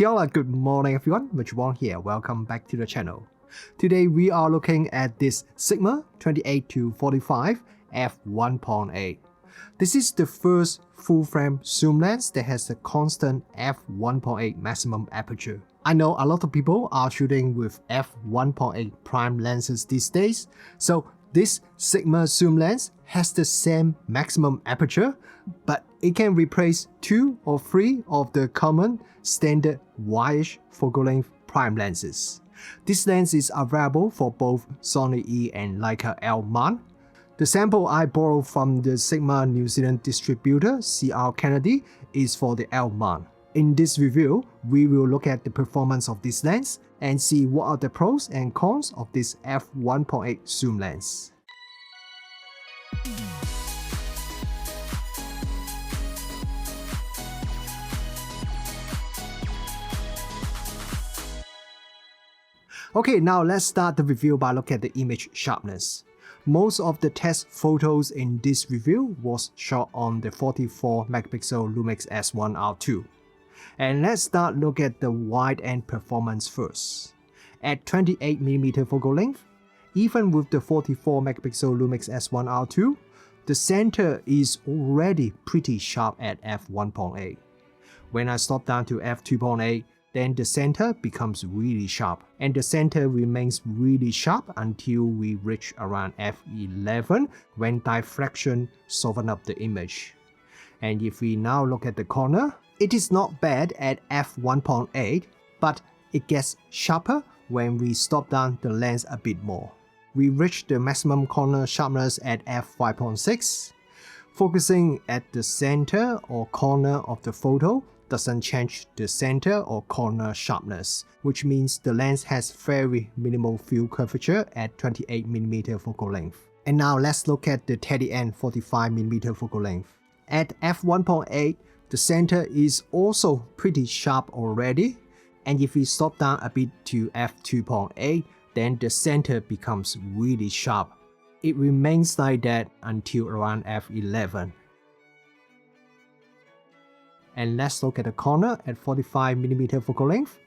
Kia ora, good morning everyone, Vignetting here, welcome back to the channel. Today we are looking at this Sigma 28-45 f1.8. This is the first full-frame zoom lens that has a constant f1.8 maximum aperture. I know a lot of people are shooting with f1.8 prime lenses these days, so this Sigma zoom lens has the same maximum aperture, but it can replace 2 or 3 of the common standard wide focal length prime lenses. This lens is available for both Sony E and Leica L mount. The sample I borrowed from the Sigma New Zealand distributor CR Kennedy is for the L mount. In this review, we will look at the performance of this lens and see what are the pros and cons of this f1.8 zoom lens. Okay, now let's start the review by looking at the image sharpness. Most of the test photos in this review was shot on the 44 megapixel Lumix S1R2. And let's start look at the wide-end performance first. At 28mm focal length, even with the 44 megapixel Lumix S1R2, the center is already pretty sharp at f1.8. When I stop down to f2.8, then the center becomes really sharp, and the center remains really sharp until we reach around f11 when diffraction softens up the image. And if we now look at the corner, it is not bad at f1.8, but it gets sharper when we stop down the lens a bit more. We reach the maximum corner sharpness at f5.6. Focusing at the center or corner of the photo doesn't change the center or corner sharpness, which means the lens has very minimal field curvature at 28mm focal length. And now let's look at the Teddy N 45mm focal length. At f1.8, the center is also pretty sharp already, and if we stop down a bit to f2.8, then the center becomes really sharp. It remains like that until around f11. And let's look at the corner at 45mm focal length.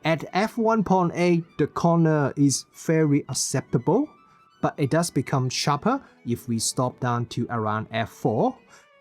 At f1.8, the corner is very acceptable, but it does become sharper if we stop down to around f4.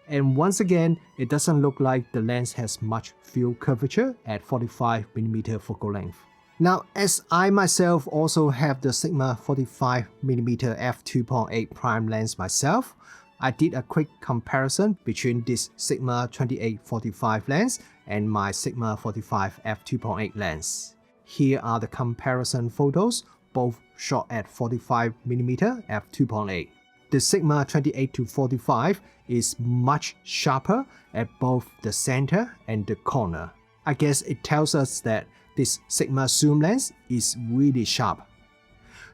And once again, it doesn't look like the lens has much field curvature at 45mm focal length. Now, as I myself also have the Sigma 45mm f2.8 prime lens myself, I did a quick comparison between this Sigma 28-45 lens and my Sigma 45 f2.8 lens. Here are the comparison photos, both shot at 45mm f2.8. The Sigma 28-45 is much sharper at both the center and the corner. I guess it tells us that this Sigma zoom lens is really sharp.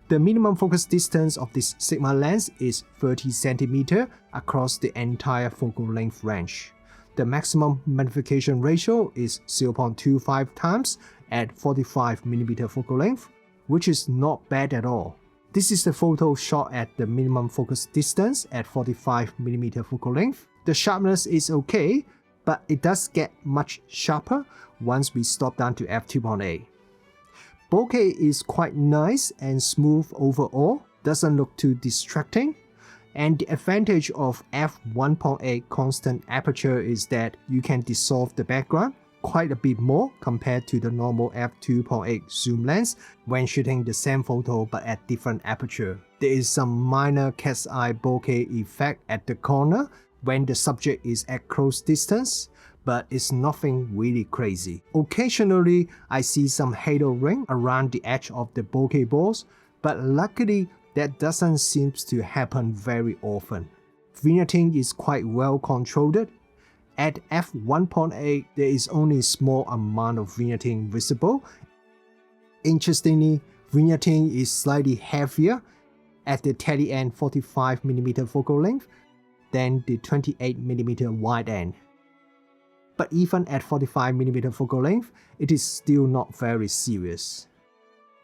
The minimum focus distance of this Sigma lens is 30 cm across the entire focal length range. The maximum magnification ratio is 0.25 times at 45mm focal length, which is not bad at all. This is the photo shot at the minimum focus distance at 45mm focal length. The sharpness is okay, but it does get much sharper once we stop down to f2.8. Bokeh is quite nice and smooth overall, doesn't look too distracting. And the advantage of f1.8 constant aperture is that you can dissolve the background quite a bit more compared to the normal f2.8 zoom lens when shooting the same photo but at different aperture. There is some minor cat's eye bokeh effect at the corner when the subject is at close distance, but it's nothing really crazy. Occasionally, I see some halo ring around the edge of the bokeh balls, but luckily that doesn't seem to happen very often. Vignetting is quite well controlled. At f1.8, there is only a small amount of vignetting visible. Interestingly, vignetting is slightly heavier at the Teddy N 45mm focal length than the 28mm wide end. But even at 45mm focal length, it is still not very serious.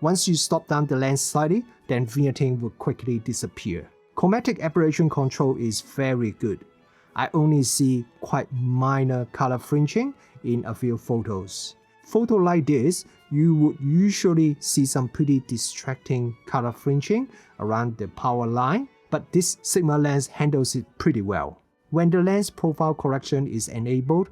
Once you stop down the lens slightly, then vignetting will quickly disappear. Chromatic aberration control is very good. I only see quite minor color fringing in a few photos. photo like this, you would usually see some pretty distracting color fringing around the power line, but this Sigma lens handles it pretty well. When the lens profile correction is enabled,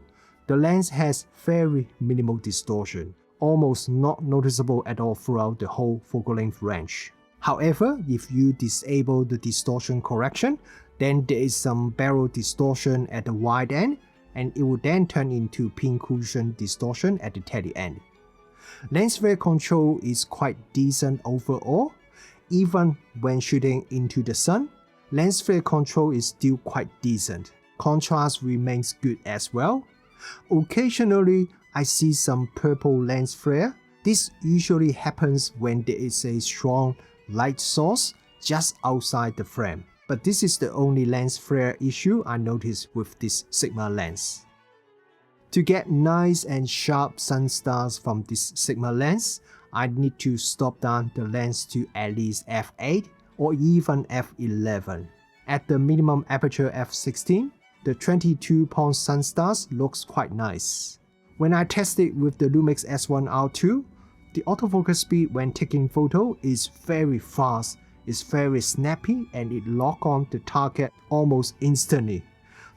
the lens has very minimal distortion, almost not noticeable at all throughout the whole focal length range. However, if you disable the distortion correction, then there is some barrel distortion at the wide end, and it will then turn into pincushion distortion at the taily end. Lens flare control is quite decent overall. Even when shooting into the sun, lens flare control is still quite decent. Contrast remains good as well. Occasionally, I see some purple lens flare. This usually happens when there is a strong light source just outside the frame. But this is the only lens flare issue I noticed with this Sigma lens. To get nice and sharp Sunstars from this Sigma lens, I need to stop down the lens to at least f8 or even f11. At the minimum aperture f16, the 22-point Sunstars looks quite nice. When I test it with the Lumix S1R2, the autofocus speed when taking photo is very fast, it's very snappy, and it locks on the target almost instantly.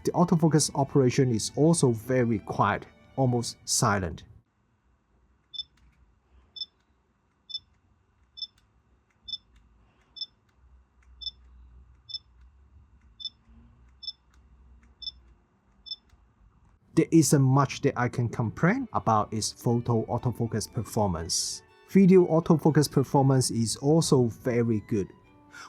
The autofocus operation is also very quiet, almost silent. There isn't much that I can complain about its photo autofocus performance. Video autofocus performance is also very good.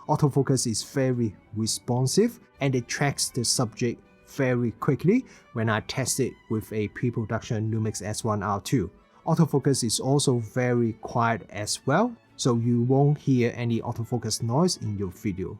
Autofocus is very responsive and it tracks the subject very quickly when I test it with a pre-production Lumix S1R2. Autofocus is also very quiet as well, so you won't hear any autofocus noise in your video.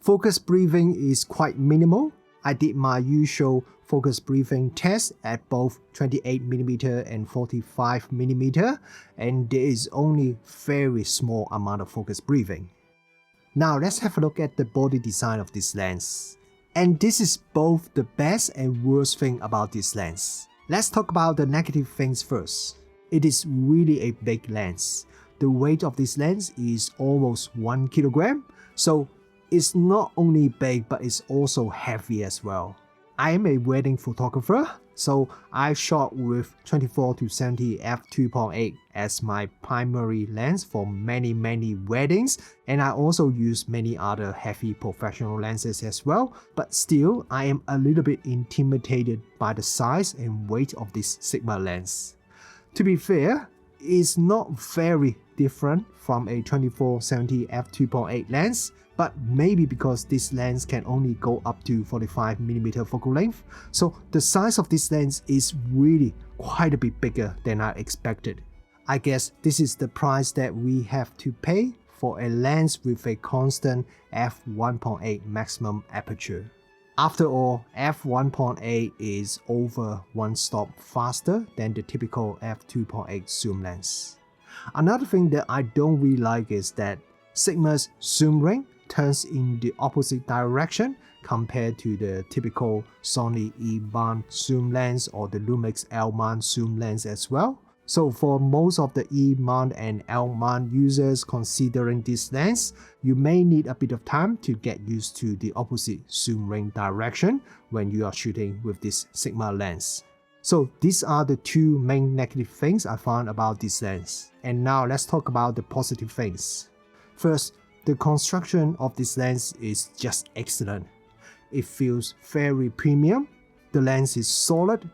Focus breathing is quite minimal. I did my usual focus breathing test at both 28mm and 45mm, and there is only very small amount of focus breathing. Now let's have a look at the body design of this lens. And this is both the best and worst thing about this lens. Let's talk about the negative things first. It is really a big lens. The weight of this lens is almost 1 kilogram, so it's not only big but it's also heavy as well. I am a wedding photographer, so I shot with 24-70 f2.8 as my primary lens for many weddings, and I also use many other heavy professional lenses as well, but still I am a little bit intimidated by the size and weight of this Sigma lens. To be fair, it's not very different from a 24-70 f2.8 lens, but maybe because this lens can only go up to 45mm focal length, so the size of this lens is really quite a bit bigger than I expected. I guess this is the price that we have to pay for a lens with a constant f1.8 maximum aperture. After all, f1.8 is over 1 stop faster than the typical f2.8 zoom lens. Another thing that I don't really like is that Sigma's zoom ring turns in the opposite direction compared to the typical Sony E-mount zoom lens or the Lumix L-mount zoom lens as well. So for most of the E-mount and L-mount users considering this lens, you may need a bit of time to get used to the opposite zoom ring direction when you are shooting with this Sigma lens. So these are the two main negative things I found about this lens. And now let's talk about the positive things. First, the construction of this lens is just excellent. It feels very premium, the lens is solid,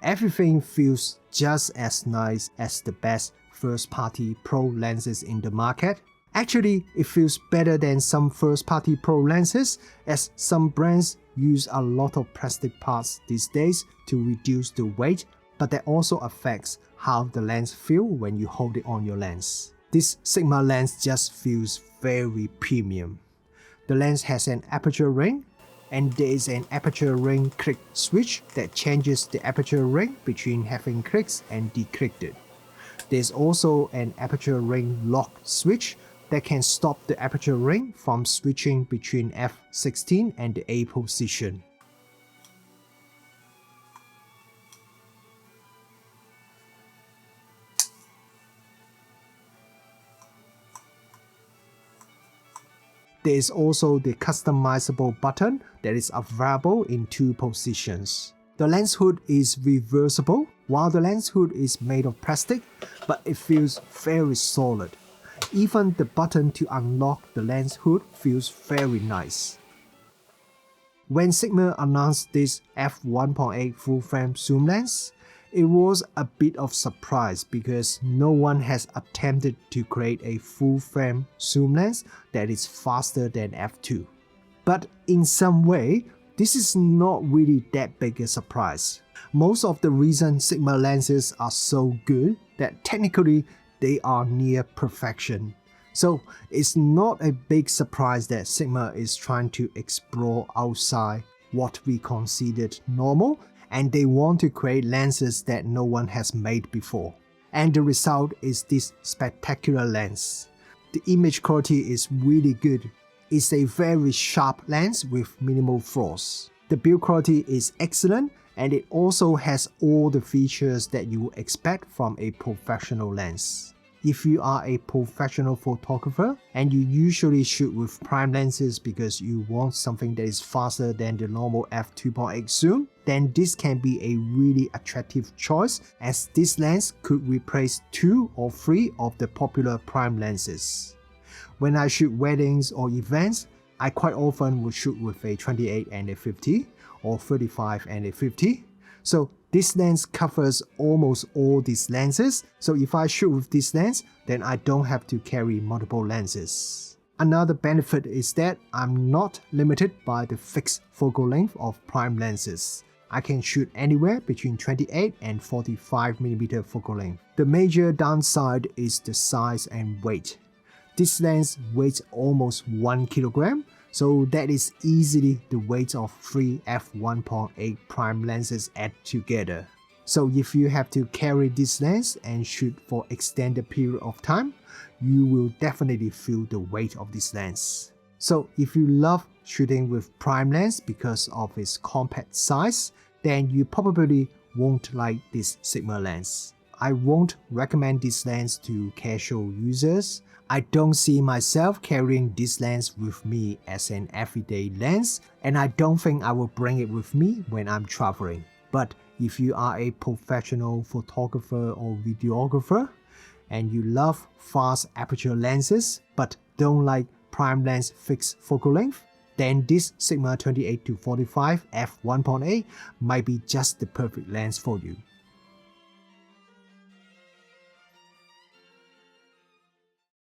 everything feels just as nice as the best first-party pro lenses in the market. Actually, it feels better than some first-party pro lenses, as some brands use a lot of plastic parts these days to reduce the weight, but that also affects how the lens feels when you hold it on your lens. This Sigma lens just feels very premium. The lens has an aperture ring, and there is an aperture ring click switch that changes the aperture ring between having clicked and declicked. There's also an aperture ring lock switch that can stop the aperture ring from switching between f16 and the A position. There is also the customizable button that is available in 2 positions. The lens hood is reversible. While the lens hood is made of plastic, but it feels very solid. Even the button to unlock the lens hood feels very nice. When Sigma announced this f1.8 full-frame zoom lens, it was a bit of surprise because no one has attempted to create a full-frame zoom lens that is faster than f2. But in some way, this is not really that big a surprise. Most of the reason Sigma lenses are so good that technically they are near perfection. So it's not a big surprise that Sigma is trying to explore outside what we considered normal, and they want to create lenses that no one has made before. And the result is this spectacular lens. The image quality is really good. It's a very sharp lens with minimal flaws. The build quality is excellent, and it also has all the features that you would expect from a professional lens. If you are a professional photographer and you usually shoot with prime lenses because you want something that is faster than the normal f2.8 zoom, then this can be a really attractive choice, as this lens could replace 2 or 3 of the popular prime lenses. When I shoot weddings or events, I quite often would shoot with a 28 and a 50 or 35 and a 50. So this lens covers almost all these lenses, so if I shoot with this lens, then I don't have to carry multiple lenses. Another benefit is that I'm not limited by the fixed focal length of prime lenses. I can shoot anywhere between 28 and 45mm focal length. The major downside is the size and weight. This lens weighs almost 1 kilogram, so that is easily the weight of 3 f1.8 prime lenses added together. So if you have to carry this lens and shoot for extended period of time, you will definitely feel the weight of this lens. So if you love shooting with prime lens because of its compact size, then you probably won't like this Sigma lens. I won't recommend this lens to casual users. I don't see myself carrying this lens with me as an everyday lens, and I don't think I will bring it with me when I'm traveling. But if you are a professional photographer or videographer, and you love fast aperture lenses but don't like prime lens fixed focal length, then this Sigma 28-45 f1.8 might be just the perfect lens for you.